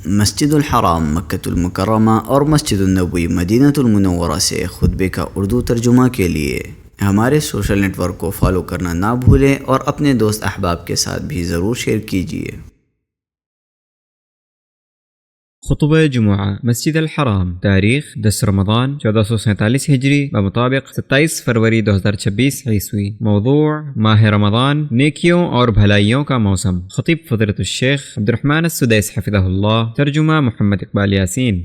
مسجد الحرام مکۃ المکرمہ اور مسجد النبوی مدینہ المنورہ سے خطبے کا اردو ترجمہ کے لیے ہمارے سوشل نیٹ ورک کو فالو کرنا نہ بھولیں اور اپنے دوست احباب کے ساتھ بھی ضرور شیئر کیجیے۔ خطبہ جمعہ مسجد الحرام، تاریخ 10 رمضان 1447 ہجری بمطابق 27 فروری 2026 عیسوی۔ موضوع ماہ رمضان، نیکیوں اور بھلائیوں کا موسم۔ خطیب فضیلۃ الشیخ عبدالرحمن السدیس حفظہ اللہ، ترجمہ محمد اقبال یاسین۔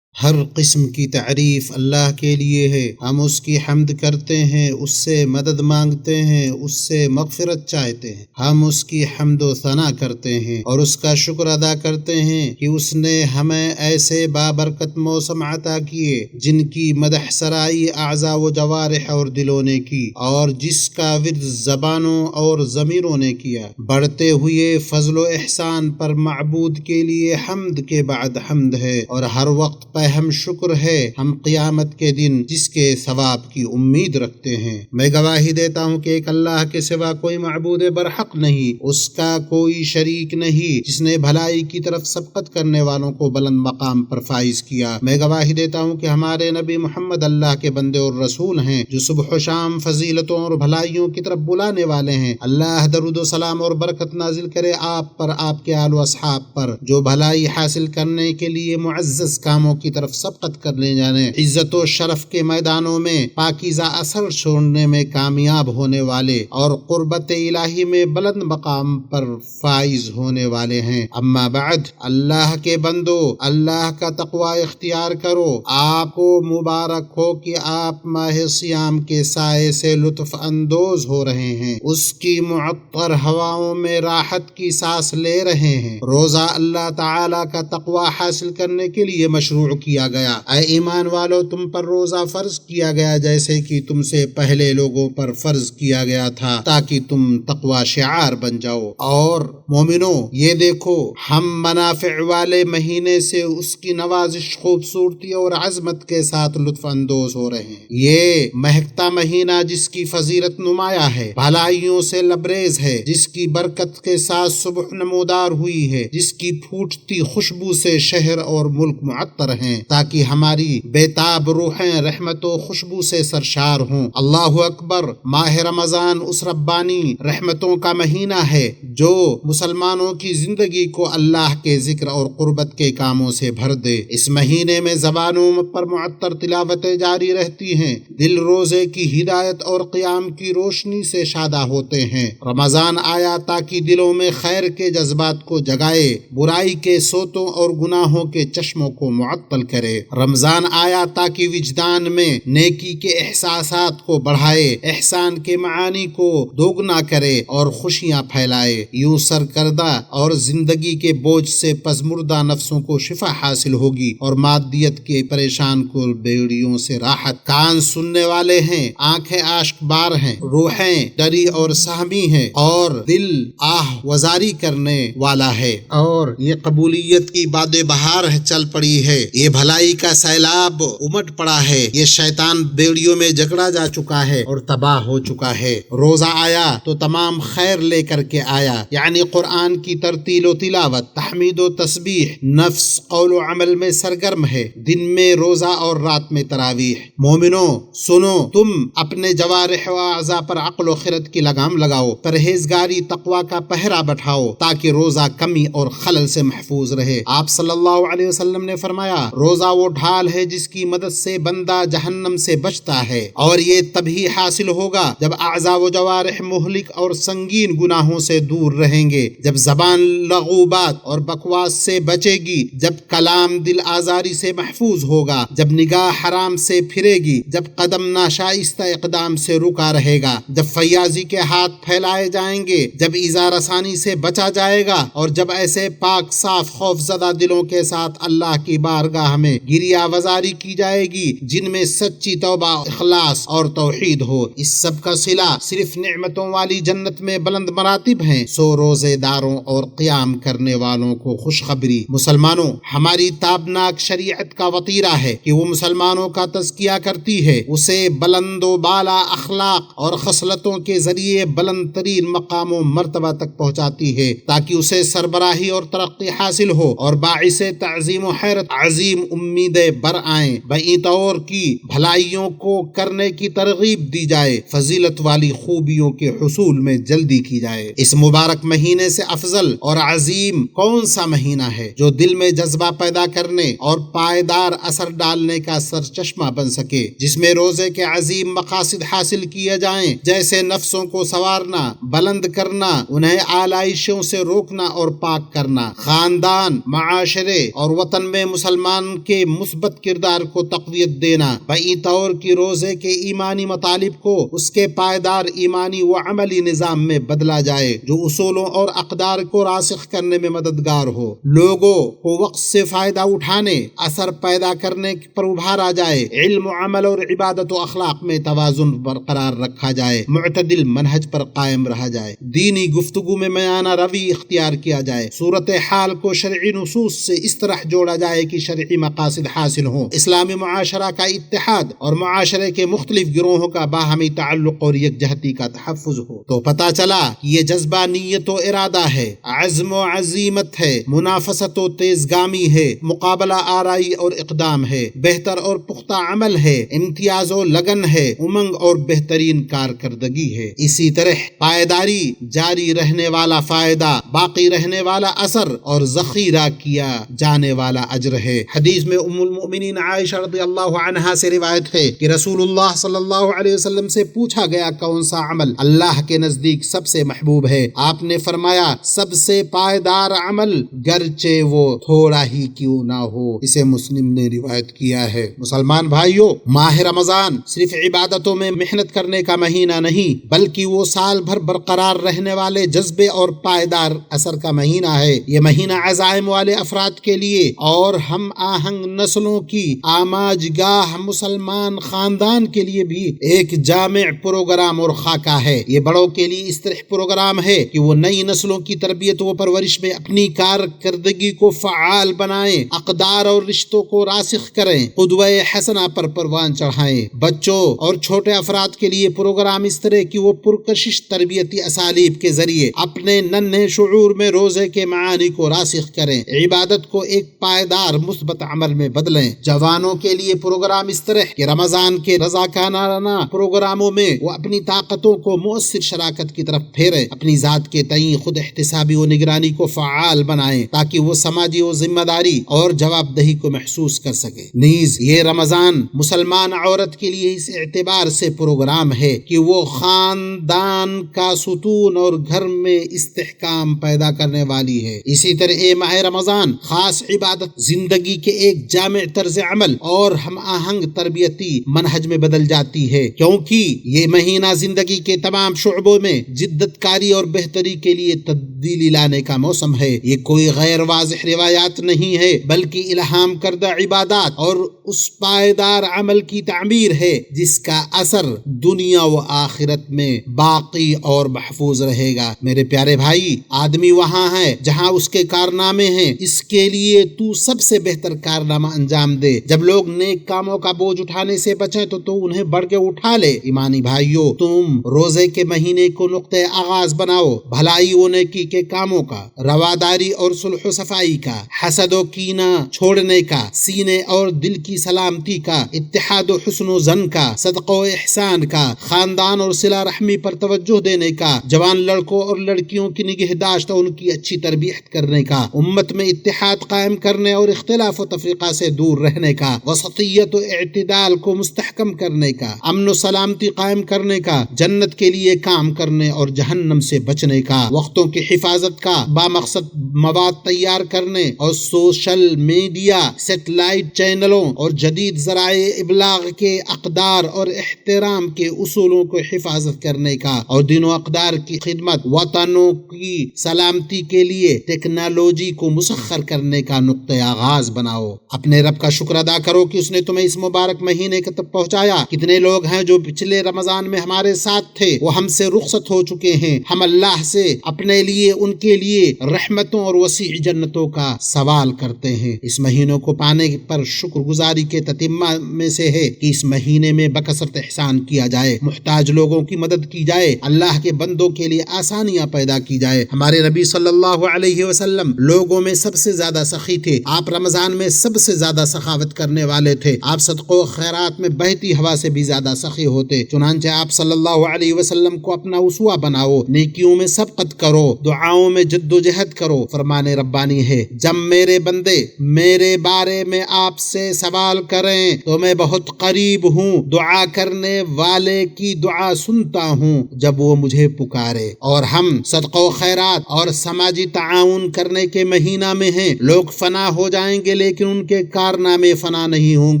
ہر قسم کی تعریف اللہ کے لیے ہے، ہم اس کی حمد کرتے ہیں، اس سے مدد مانگتے ہیں، اس سے مغفرت چاہتے ہیں۔ ہم اس کی حمد و ثنا کرتے ہیں اور اس کا شکر ادا کرتے ہیں کہ اس نے ہمیں ایسے بابرکت موسم عطا کیے جن کی مدح سرائی اعضاء و جوارح اور دلوں نے کی، اور جس کا ورد زبانوں اور ضمیروں نے کیا۔ بڑھتے ہوئے فضل و احسان پر معبود کے لیے حمد کے بعد حمد ہے، اور ہر وقت ہم شکر ہے، ہم قیامت کے دن جس کے ثواب کی امید رکھتے ہیں۔ میں گواہی دیتا ہوں کہ ایک اللہ کے سوا کوئی معبود برحق نہیں، اس کا کوئی شریک نہیں، جس نے بھلائی کی طرف سبقت کرنے والوں کو بلند مقام پر فائز کیا۔ میں گواہی دیتا ہوں کہ ہمارے نبی محمد اللہ کے بندے اور رسول ہیں، جو صبح و شام فضیلتوں اور بھلائیوں کی طرف بلانے والے ہیں۔ اللہ درود و سلام اور برکت نازل کرے آپ پر، آپ کے آل و اصحاب پر، جو بھلائی حاصل کرنے کے لیے معزز کاموں کی طرف سبقت کرنے جانے، عزت و شرف کے میدانوں میں پاکیزہ اثر چھوڑنے میں کامیاب ہونے والے، اور قربت الہی میں بلند مقام پر فائز ہونے والے ہیں۔ اما بعد، اللہ کے بندو، اللہ کا تقوی اختیار کرو۔ آپ کو مبارک ہو کہ آپ ماہ سیام کے سائے سے لطف اندوز ہو رہے ہیں، اس کی معطر ہواؤں میں راحت کی سانس لے رہے ہیں۔ روزہ اللہ تعالی کا تقوی حاصل کرنے کے لیے مشروع کیا گیا۔ اے ایمان والو، تم پر روزہ فرض کیا گیا جیسے کہ تم سے پہلے لوگوں پر فرض کیا گیا تھا، تاکہ تم تقوی شعار بن جاؤ۔ اور مومنو، یہ دیکھو، ہم منافع والے مہینے سے اس کی نوازش، خوبصورتی اور عظمت کے ساتھ لطف اندوز ہو رہے ہیں۔ یہ مہکتا مہینہ جس کی فضیلت نمایاں ہے، بھلائیوں سے لبریز ہے، جس کی برکت کے ساتھ صبح نمودار ہوئی ہے، جس کی پھوٹتی خوشبو سے شہر اور ملک معطر ہیں، تاکہ ہماری بیتاب روحیں رحمت و خوشبو سے سرشار ہوں۔ اللہ اکبر! ماہ رمضان اس ربانی رحمتوں کا مہینہ ہے جو مسلمانوں کی زندگی کو اللہ کے ذکر اور قربت کے کاموں سے بھر دے۔ اس مہینے میں زبانوں پر معطر تلاوتیں جاری رہتی ہیں، دل روزے کی ہدایت اور قیام کی روشنی سے شادہ ہوتے ہیں۔ رمضان آیا تاکہ دلوں میں خیر کے جذبات کو جگائے، برائی کے سوتوں اور گناہوں کے چشموں کو معطل کرے۔ رمضان آیا تاکہ وجدان میں نیکی کے احساسات کو بڑھائے، احسان کے معانی کو دوگنا کرے اور خوشیاں پھیلائے۔ یوں سرکردہ اور زندگی کے بوجھ سے پزمردہ نفسوں کو شفا حاصل ہوگی، اور مادیت کے پریشان کو بیڑیوں سے راحت۔ کان سننے والے ہیں، آنکھیں اشک بار ہیں، روحیں ڈری اور سہمی ہیں، اور دل آہ وزاری کرنے والا ہے، اور یہ قبولیت کی باد بہار چل پڑی ہے۔ یہ بھلائی کا سیلاب امٹ پڑا ہے، یہ شیطان بیڑیوں میں جکڑا جا چکا ہے اور تباہ ہو چکا ہے۔ روزہ آیا تو تمام خیر لے کر کے آیا، یعنی قرآن کی ترتیل و تلاوت، تحمید و تسبیح، نفس قول و عمل میں سرگرم ہے، دن میں روزہ اور رات میں تراویح۔ مومنو سنو، تم اپنے جوارح و اعضاء پر عقل و خرد کی لگام لگاؤ، پرہیزگاری تقوی کا پہرا بٹھاؤ، تاکہ روزہ کمی اور خلل سے محفوظ رہے۔ آپ صلی اللہ علیہ وسلم نے فرمایا، روزہ وہ ڈھال ہے جس کی مدد سے بندہ جہنم سے بچتا ہے، اور یہ تبھی حاصل ہوگا جب اعضاء و جوارح مہلک اور سنگین گناہوں سے دور رہیں گے، جب زبان لغوبات اور بکواس سے بچے گی، جب کلام دل آزاری سے محفوظ ہوگا، جب نگاہ حرام سے پھرے گی، جب قدم ناشائستہ اقدام سے رکا رہے گا، جب فیاضی کے ہاتھ پھیلائے جائیں گے، جب ایذا رسانی سے بچا جائے گا، اور جب ایسے پاک صاف خوف زدہ دلوں کے ساتھ اللہ کی بارگاہ گاہ میں گریہ وزاری کی جائے گی جن میں سچی توبہ، اخلاص اور توحید ہو۔ اس سب کا صلہ صرف نعمتوں والی جنت میں بلند مراتب ہیں۔ سو روزے داروں اور قیام کرنے والوں کو خوشخبری۔ مسلمانوں، ہماری تابناک شریعت کا وطیرہ ہے کہ وہ مسلمانوں کا تزکیہ کرتی ہے، اسے بلند و بالا اخلاق اور خصلتوں کے ذریعے بلند ترین مقام و مرتبہ تک پہنچاتی ہے تاکہ اسے سربراہی اور ترقی حاصل ہو اور باعث تعظیم و حیرت عظیم امیدیں بر آئیں، بئی طور کی بھلائیوں کو کرنے کی ترغیب دی جائے، فضیلت والی خوبیوں کے حصول میں جلدی کی جائے۔ اس مبارک مہینے سے افضل اور عظیم کون سا مہینہ ہے جو دل میں جذبہ پیدا کرنے اور پائیدار اثر ڈالنے کا سرچشمہ بن سکے، جس میں روزے کے عظیم مقاصد حاصل کیے جائیں، جیسے نفسوں کو سنوارنا، بلند کرنا، انہیں آلائشوں سے روکنا اور پاک کرنا، خاندان، معاشرے اور وطن میں مسلمان کے مثبت کردار کو تقویت دینا، بئی طور کی روزے کے ایمانی مطالب کو اس کے پائیدار ایمانی و عملی نظام میں بدلا جائے جو اصولوں اور اقدار کو راسخ کرنے میں مددگار ہو، لوگوں کو وقت سے فائدہ اٹھانے، اثر پیدا کرنے پر ابھارا جائے، علم و عمل اور عبادت و اخلاق میں توازن برقرار رکھا جائے، معتدل منہج پر قائم رہا جائے، دینی گفتگو میں میانہ روی اختیار کیا جائے، صورتحال کو شرعی نصوص سے اس طرح جوڑا جائے کہ شرعی مقاصد حاصل ہوں، اسلامی معاشرہ کا اتحاد اور معاشرے کے مختلف گروہوں کا باہمی تعلق اور یکجہتی کا تحفظ ہو۔ تو پتہ چلا کہ یہ جذبہ نیت و ارادہ ہے، عزم و عزیمت ہے، منافست و تیزگامی ہے، مقابلہ آرائی اور اقدام ہے، بہتر اور پختہ عمل ہے، امتیاز و لگن ہے، امنگ اور بہترین کارکردگی ہے۔ اسی طرح پائیداری، جاری رہنے والا فائدہ، باقی رہنے والا اثر اور ذخیرہ کیا جانے والا اجر ہے۔ حدیث میں ام المؤمنین عائشہ رضی اللہ عنہا سے روایت ہے کہ رسول اللہ صلی اللہ علیہ وسلم سے پوچھا گیا کون سا عمل اللہ کے نزدیک سب سے محبوب ہے؟ آپ نے فرمایا سب سے پائیدار عمل گرچہ وہ تھوڑا ہی کیوں نہ ہو۔ اسے مسلم نے روایت کیا ہے۔ مسلمان بھائیوں، ماہ رمضان صرف عبادتوں میں محنت کرنے کا مہینہ نہیں بلکہ وہ سال بھر برقرار رہنے والے جذبے اور پائیدار اثر کا مہینہ ہے۔ یہ مہینہ عزائم والے افراد کے لیے اور ہم آہنگ نسلوں کی آماج گاہ مسلمان خاندان کے لیے بھی ایک جامع پروگرام اور خاکہ ہے۔ یہ بڑوں کے لیے اس طرح پروگرام ہے کہ وہ نئی نسلوں کی تربیت و پرورش میں اپنی کارکردگی کو فعال بنائیں، اقدار اور رشتوں کو راسخ کریں، قدوہ حسنہ پر پروان چڑھائیں۔ بچوں اور چھوٹے افراد کے لیے پروگرام اس طرح کہ وہ پرکشش تربیتی اسالیب کے ذریعے اپنے ننھے شعور میں روزے کے معانی کو راسخ کریں، عبادت کو ایک پائیدار مثبت عمل میں بدلیں۔ جوانوں کے لیے پروگرام اس طرح کہ رمضان کے رضاکارانہ پروگراموں میں وہ اپنی طاقتوں کو مؤثر شراکت کی طرف پھیریں، اپنی ذات کے تئیں خود احتسابی و نگرانی کو فعال بنائیں تاکہ وہ سماجی و ذمہ داری اور جواب دہی کو محسوس کر سکے۔ نیز یہ رمضان مسلمان عورت کے لیے اس اعتبار سے پروگرام ہے کہ وہ خاندان کا ستون اور گھر میں استحکام پیدا کرنے والی ہے۔ اسی طرح یہ ماہ رمضان خاص عبادت زندگی کے ایک جامع طرز عمل اور ہم آہنگ تربیتی منہج میں بدل جاتی ہے، کیونکہ یہ مہینہ زندگی کے تمام شعبوں میں جدت کاری اور بہتری کے لیے تبدیلی لانے کا موسم ہے۔ یہ کوئی غیر واضح روایات نہیں ہے بلکہ الہام کردہ عبادات اور اس پائیدار عمل کی تعمیر ہے جس کا اثر دنیا و آخرت میں باقی اور محفوظ رہے گا۔ میرے پیارے بھائی، آدمی وہاں ہے جہاں اس کے کارنامے ہیں، اس کے لیے تو سب سے بہتر کارنامہ انجام دے۔ جب لوگ نیک کاموں کا بوجھ اٹھانے سے بچیں تو انہیں بڑھ کے اٹھا لے۔ ایمانی بھائیوں، تم روزے کے مہینے کو نقطۂ آغاز بناؤ بھلائی و نیکی کے کاموں کا، رواداری اور صلح و صفائی کا، حسد و کینہ چھوڑنے کا، سینے اور دل کی سلامتی کا، اتحاد و حسن و زن کا، صدقہ و احسان کا، خاندان اور صلہ رحمی پر توجہ دینے کا، جوان لڑکوں اور لڑکیوں کی نگہداشت اور ان کی اچھی تربیت کرنے کا، امت میں اتحاد قائم کرنے اور اختلاف و تفریقہ سے دور رہنے کا، وسطیت و اعتدال کو مستحکم کرنے کا، امن و سلامتی قائم کرنے کا، جنت کے لیے کام کرنے اور جہنم سے بچنے کا، وقتوں کی حفاظت کا، بامقصد مواد تیار کرنے اور سوشل میڈیا، سیٹلائٹ چینلوں اور جدید ذرائع ابلاغ کے اقدار اور احترام کے اصولوں کو حفاظت کرنے کا، اور دین و اقدار کی خدمت، وطنوں کی سلامتی کے لیے ٹیکنالوجی کو مسخر کرنے کا نقطۂ آغاز بنا بناؤ۔ اپنے رب کا شکر ادا کرو کہ اس نے تمہیں اس مبارک مہینے تک پہنچایا۔ کتنے لوگ ہیں جو پچھلے رمضان میں ہمارے ساتھ تھے، وہ ہم سے رخصت ہو چکے ہیں۔ ہم اللہ سے اپنے لیے، ان کے لیے رحمتوں اور وسیع جنتوں کا سوال کرتے ہیں۔ اس مہینوں کو پانے پر شکر گزاری کے تتمہ میں سے ہے کہ اس مہینے میں بکثرت احسان کیا جائے، محتاج لوگوں کی مدد کی جائے، اللہ کے بندوں کے لیے آسانیاں پیدا کی جائے۔ ہمارے نبی صلی اللہ علیہ وسلم لوگوں میں سب سے زیادہ سخی تھے۔ آپ رمضان میں سب سے زیادہ سخاوت کرنے والے تھے۔ آپ صدقہ و خیرات میں بہتی ہوا سے بھی زیادہ سخی ہوتے۔ چنانچہ آپ صلی اللہ علیہ وسلم کو اپنا اسوہ بناؤ، نیکیوں میں سبقت کرو، دعاؤں میں جد و جہد کرو۔ فرمان ربانی ہے، جب میرے بندے میرے بارے میں آپ سے سوال کریں تو میں بہت قریب ہوں، دعا کرنے والے کی دعا سنتا ہوں جب وہ مجھے پکارے۔ اور ہم صدقہ و خیرات اور سماجی تعاون کرنے کے مہینہ میں ہیں۔ لوگ فنا ہو جائیں گے لیکن ان کے کارنامے فنا نہیں ہوں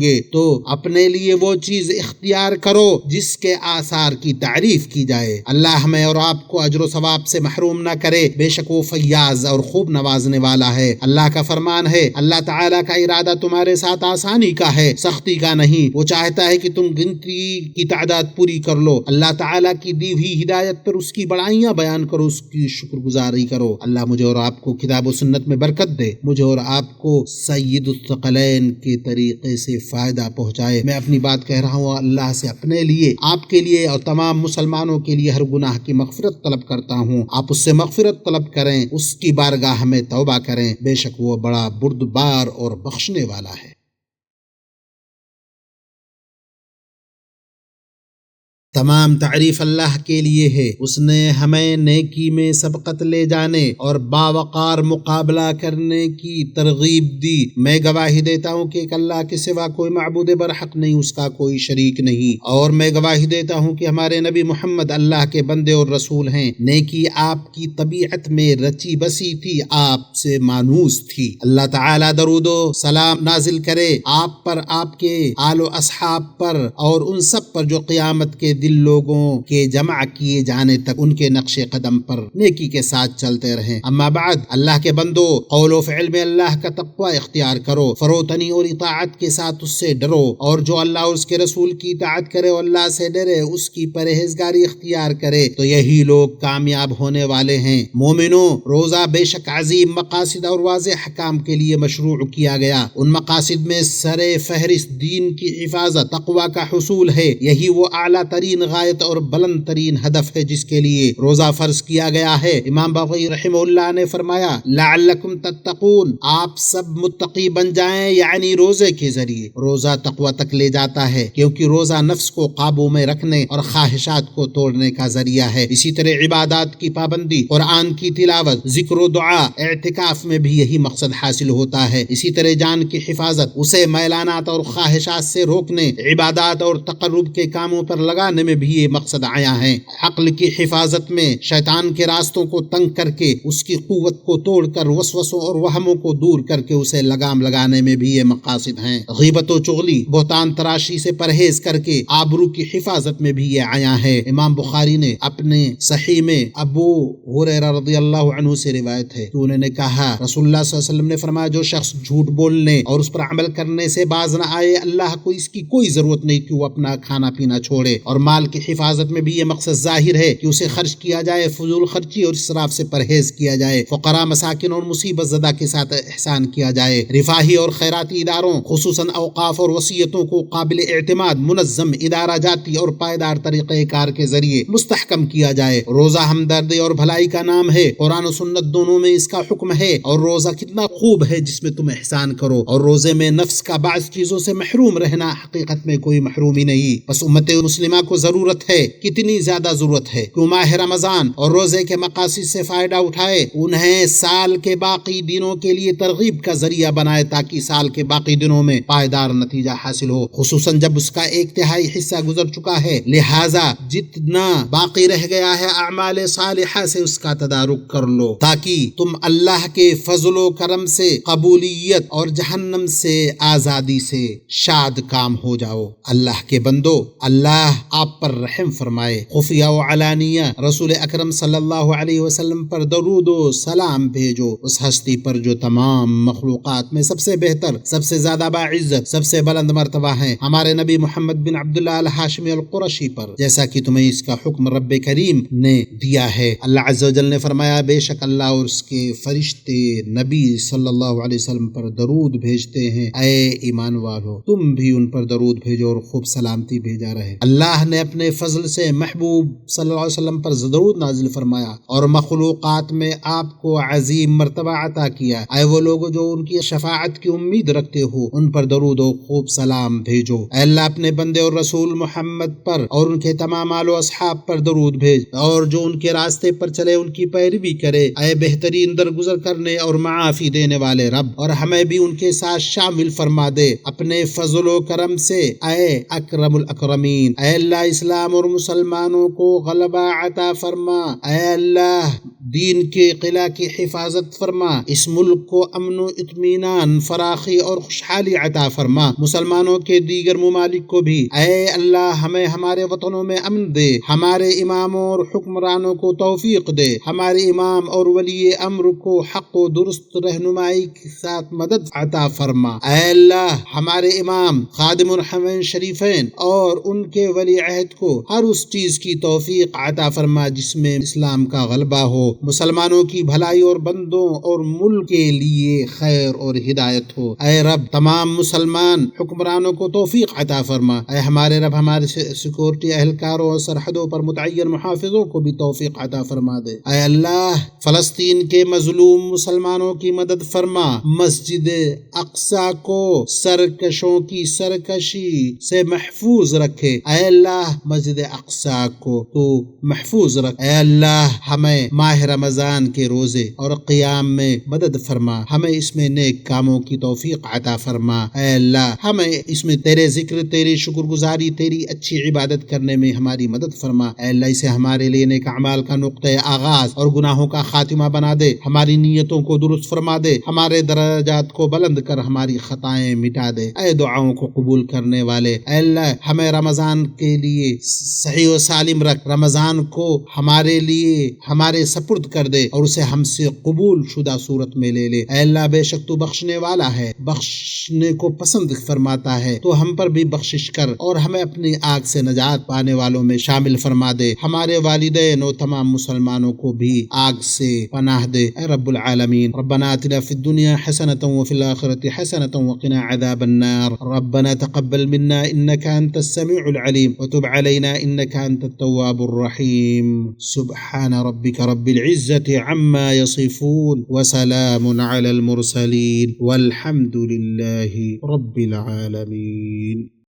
گے، تو اپنے لیے وہ چیز اختیار کرو جس کے آثار کی تعریف کی جائے۔ اللہ ہمیں اور آپ کو اجر و ثواب سے محروم نہ کرے، بے شک وہ فیاض اور خوب نوازنے والا ہے۔ اللہ کا فرمان ہے، اللہ تعالیٰ کا ارادہ تمہارے ساتھ آسانی کا ہے، سختی کا نہیں۔ وہ چاہتا ہے کہ تم گنتی کی تعداد پوری کر لو۔ اللہ تعالیٰ کی دی ہوئی ہدایت پر اس کی بڑائیاں بیان کرو، اس کی شکر گزاری کرو۔ اللہ مجھے اور آپ کو کتاب و سنت میں برکت دے، مجھے اور آپ کو سید الثقلین کے طریقے سے فائدہ پہنچائے۔ میں اپنی بات کہہ رہا ہوں، اللہ سے اپنے لیے، آپ کے لیے اور تمام مسلمانوں کے لیے ہر گناہ کی مغفرت طلب کرتا ہوں۔ آپ اس سے مغفرت طلب کریں، اس کی بارگاہ میں توبہ کریں، بے شک وہ بڑا بردبار اور بخشنے والا ہے۔ تمام تعریف اللہ کے لیے ہے، اس نے ہمیں نیکی میں سبقت لے جانے اور باوقار مقابلہ کرنے کی ترغیب دی۔ میں گواہی دیتا ہوں کہ ایک اللہ کے سوا کوئی معبود برحق نہیں، اس کا کوئی شریک نہیں، اور میں گواہی دیتا ہوں کہ ہمارے نبی محمد اللہ کے بندے اور رسول ہیں۔ نیکی آپ کی طبیعت میں رچی بسی تھی، آپ سے مانوس تھی۔ اللہ تعالیٰ درود و سلام نازل کرے آپ پر، آپ کے آل و اصحاب پر، اور ان سب پر جو قیامت کے دل لوگوں کے جمع کیے جانے تک ان کے نقش قدم پر نیکی کے ساتھ چلتے رہیں۔ اما بعد، اللہ کے بندو، قول و فعل میں اللہ کا تقوی اختیار کرو، فروتنی اور اطاعت کے ساتھ اس سے ڈرو، اور جو اللہ اور اس کے رسول کی اطاعت کرے اور اللہ سے ڈرے، اس کی پرہیزگاری اختیار کرے، تو یہی لوگ کامیاب ہونے والے ہیں۔ مومنوں، روزہ بے شک عظیم مقاصد اور واضح حکام کے لیے مشروع کیا گیا۔ ان مقاصد میں سر فہرست دین کی حفاظت، تقوی کا حصول ہے۔ یہی وہ اعلیٰ ترین غایت اور بلند ترین ہدف ہے جس کے لیے روزہ فرض کیا گیا ہے۔ امام بغوی رحمہ اللہ نے فرمایا، لعلکم تتقون، آپ سب متقی بن جائیں، یعنی روزے کے ذریعے۔ روزہ تقوی تک لے جاتا ہے، کیونکہ روزہ نفس کو قابو میں رکھنے اور خواہشات کو توڑنے کا ذریعہ ہے۔ اسی طرح عبادات کی پابندی، قرآن کی تلاوت، ذکر و دعا، اعتکاف میں بھی یہی مقصد حاصل ہوتا ہے۔ اسی طرح جان کی حفاظت، اسے میلانات اور خواہشات سے روکنے، عبادات اور تقرب کے کاموں پر لگانے میں بھی یہ مقصد آیا ہے۔ عقل کی حفاظت میں شیطان کے راستوں کو تنگ کر کے اس کی قوت کو توڑ کر وسوسوں اور وہموں کو دور کر کے اسے لگام لگانے میں بھی یہ مقاصد ہیں۔ غیبت و چغلی، بہتان تراشی سے پرہیز کر کے آبرو کی حفاظت میں بھی یہ آیا ہے۔ امام بخاری نے اپنے صحیح میں ابو ہریرہ رضی اللہ عنہ سے روایت ہے کہ انہوں نے کہا، رسول اللہ صلی اللہ علیہ وسلم نے فرمایا، جو شخص جھوٹ بولنے اور اس پر عمل کرنے سے باز نہ آئے، اللہ کو اس کی کوئی ضرورت نہیں کہ وہ اپنا کھانا پینا چھوڑے۔ اور مال کی حفاظت میں بھی یہ مقصد ظاہر ہے کہ اسے خرچ کیا جائے، فضول خرچی اور اسراف سے پرہیز کیا جائے، فقراء مساکین اور مصیبت زدہ کے ساتھ احسان کیا جائے، رفاہی اور خیراتی اداروں خصوصاً اوقاف اور وصیتوں کو قابل اعتماد منظم ادارہ جاتی اور پائیدار طریقہ کار کے ذریعے مستحکم کیا جائے۔ روزہ ہمدردی اور بھلائی کا نام ہے، قرآن و سنت دونوں میں اس کا حکم ہے۔ اور روزہ کتنا خوب ہے جس میں تم احسان کرو، اور روزے میں نفس کا بعض چیزوں سے محروم رہنا حقیقت میں کوئی محرومی نہیں۔ بس امت مسلمہ کو ضرورت ہے، کتنی زیادہ ضرورت ہے کہ ماہ رمضان اور روزے کے مقاصد سے فائدہ اٹھائے، انہیں سال کے باقی دنوں کے لیے ترغیب کا ذریعہ بنائے، تاکہ سال کے باقی دنوں میں پائیدار نتیجہ حاصل ہو، خصوصاً جب اس کا 1/3 حصہ گزر چکا ہے۔ لہٰذا جتنا باقی رہ گیا ہے اعمال صالحہ سے اس کا تدارک کر لو، تاکہ تم اللہ کے فضل و کرم سے قبولیت اور جہنم سے آزادی سے شاد کام ہو جاؤ۔ اللہ کے بندو، اللہ آپ آپ پر رحم فرمائے۔ خفیہ و علانیہ رسول اکرم صلی اللہ علیہ وسلم پر درود و سلام بھیجو، اس ہستی پر جو تمام مخلوقات میں سب سے بہتر، سب سے زیادہ باعزت، سب سے بلند مرتبہ ہیں، ہمارے نبی محمد بن عبداللہ الہاشمی القرشی پر، جیسا کہ تمہیں اس کا حکم رب کریم نے دیا ہے۔ اللہ عز و جل نے فرمایا، بے شک اللہ اور اس کے فرشتے نبی صلی اللہ علیہ وسلم پر درود بھیجتے ہیں، اے ایمان والو تم بھی ان پر درود بھیجو اور خوب سلامتی بھیجا رہے۔ اللہ نے اپنے فضل سے محبوب صلی اللہ علیہ وسلم پر درود نازل فرمایا اور مخلوقات میں آپ کو عظیم مرتبہ عطا کیا۔ اے وہ لوگ جو ان کی شفاعت کی امید رکھتے ہو، ان پر درود و خوب سلام بھیجو۔ اے اللہ اپنے بندے اور رسول محمد پر اور ان کے تمام آل و اصحاب پر درود بھیج، اور جو ان کے راستے پر چلے ان کی پیروی کرے۔ اے بہترین درگزر کرنے اور معافی دینے والے رب، اور ہمیں بھی ان کے ساتھ شامل فرما دے اپنے فضل و کرم سے، اے اکرم الاکرمین۔ اے اللہ اسلام اور مسلمانوں کو غلبہ عطا فرما۔ اے اللہ دین کے قلعہ کی حفاظت فرما، اس ملک کو امن و اطمینان، فراخی اور خوشحالی عطا فرما، مسلمانوں کے دیگر ممالک کو بھی۔ اے اللہ ہمیں ہمارے وطنوں میں امن دے، ہمارے اماموں اور حکمرانوں کو توفیق دے، ہمارے امام اور ولی امر کو حق و درست رہنمائی کے ساتھ مدد عطا فرما۔ اے اللہ ہمارے امام خادم الحرمین شریفین اور ان کے ولی عہد کو ہر اس چیز کی توفیق عطا فرما جس میں اسلام کا غلبہ ہو، مسلمانوں کی بھلائی اور بندوں اور ملک کے لیے خیر اور ہدایت ہو۔ اے رب تمام مسلمان حکمرانوں کو توفیق عطا فرما۔ اے ہمارے رب ہمارے سیکورٹی اہلکاروں اور سرحدوں پر متعین محافظوں کو بھی توفیق عطا فرما دے۔ اے اللہ فلسطین کے مظلوم مسلمانوں کی مدد فرما، مسجد اقصی کو سرکشوں کی سرکشی سے محفوظ رکھے۔ اے اللہ مسجد اقصی کو تو محفوظ رکھ۔ اے اللہ ہمیں ماہ رمضان کے روزے اور قیام میں مدد فرما، ہمیں اس میں نیک کاموں کی توفیق عطا فرما۔ اے اللہ ہمیں اس میں تیرے ذکر، تیری شکر گزاری، تیری اچھی عبادت کرنے میں ہماری مدد فرما۔ اے اللہ اسے ہمارے لیے نیک اعمال کا نقطۂ آغاز اور گناہوں کا خاتمہ بنا دے، ہماری نیتوں کو درست فرما دے، ہمارے درجات کو بلند کر ہماری خطائیں مٹا دے۔ اے دعاؤں کو قبول کرنے والے، اے اللہ ہمیں رمضان کے لیے صحیح و سالم رکھ، رمضان کو ہمارے لیے ہمارے سپرد کر دے اور اسے ہم سے قبول شدہ صورت میں لے لے۔ اے اللہ بے شک تو بخشنے والا ہے، بخشنے کو پسند فرماتا ہے، تو ہم پر بھی بخشش کر اور ہمیں اپنی آگ سے نجات پانے والوں میں شامل فرما دے، ہمارے والدین اور تمام مسلمانوں کو بھی آگ سے پناہ دے۔ اے رب العالمین ربنا آتنا فی الدنیا حسنة وفی الآخرة حسنة وقنا عذاب النار، ربنا تقبل منا انك انت السميع العليم وتب علينا انك انت التواب الرحيم۔ سبحان ربك رب العزة عما يصفون وسلام على المرسلين والحمد لله رب العالمين۔